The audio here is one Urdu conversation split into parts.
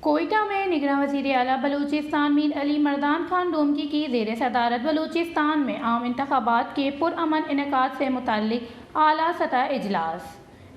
کوئٹہ میں نگراں وزیر اعلیٰ بلوچستان میر علی مردان خان ڈومکی کی زیر صدارت بلوچستان میں عام انتخابات کے پرامن انعقاد سے متعلق اعلیٰ سطح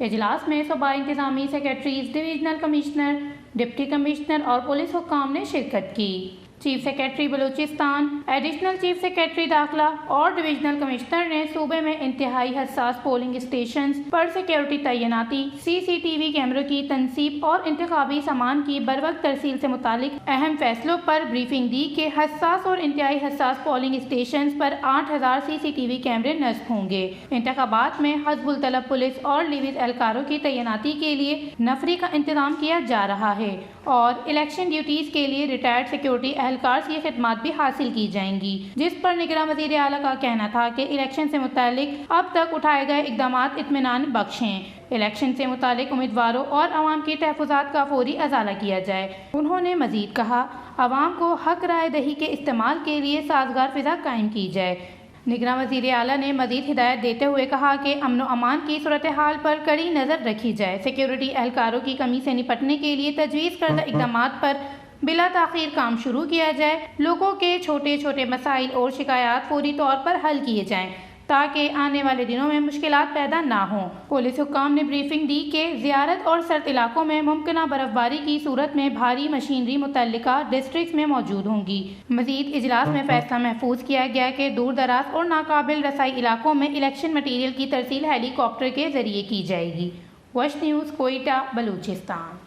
اجلاس میں صوبائی انتظامی secretaries, divisional commissioner, deputy commissioner اور پولیس حکام نے شرکت کی۔ Chief secretary Balochistan, additional chief secretary داخلہ اور ڈویژنل کمشنر نے صوبے میں انتہائی حساس پولنگ اسٹیشنز پر سیکیورٹی تعیناتی، سی سی ٹی وی کیمروں کی تنصیب اور انتخابی سامان کی بروقت ترسیل سے متعلق اہم فیصلوں پر بریفنگ دی کہ حساس اور انتہائی حساس پولنگ اسٹیشنز پر 8000 سی سی ٹی وی کیمرے نصب ہوں گے۔ انتخابات میں حزب الطلب پولیس اور لیویز اہلکاروں کی تعیناتی کے لیے نفری کا انتظام کیا جا رہا ہے اور الیکشن ڈیوٹیز کے لیے ریٹائرڈ سیکیورٹی اہلکار کی خدمات بھی حاصل کی جائیں گی، جس پر نگراں وزیر اعلیٰ کا کہنا تھا کہ الیکشن سے متعلق اب تک اٹھائے گئے اقدامات اطمینان بخش ہیں۔ الیکشن سے متعلق امیدواروں اور عوام کے تحفظات کا فوری ازالہ کیا جائے۔ انہوں نے مزید کہا، عوام کو حق رائے دہی کے استعمال کے لیے سازگار فضا قائم کی جائے۔ نگراں وزیر اعلیٰ نے مزید ہدایت دیتے ہوئے کہا کہ امن و امان کی صورتحال پر کڑی نظر رکھی جائے، سیکیورٹی اہلکاروں کی کمی سے نپٹنے کے لیے تجویز کردہ اقدامات پر بلا تاخیر کام شروع کیا جائے، لوگوں کے چھوٹے چھوٹے مسائل اور شکایات فوری طور پر حل کیے جائیں تاکہ آنے والے دنوں میں مشکلات پیدا نہ ہوں۔ پولیس حکام نے بریفنگ دی کہ زیارت اور سرد علاقوں میں ممکنہ برف باری کی صورت میں بھاری مشینری متعلقہ ڈسٹرکٹس میں موجود ہوں گی۔ مزید اجلاس میں فیصلہ محفوظ کیا گیا کہ دور دراز اور ناقابل رسائی علاقوں میں الیکشن مٹیریل کی ترسیل ہیلی کاپٹر کے ذریعے کی جائے گی۔ وش نیوز، کوئٹہ، بلوچستان۔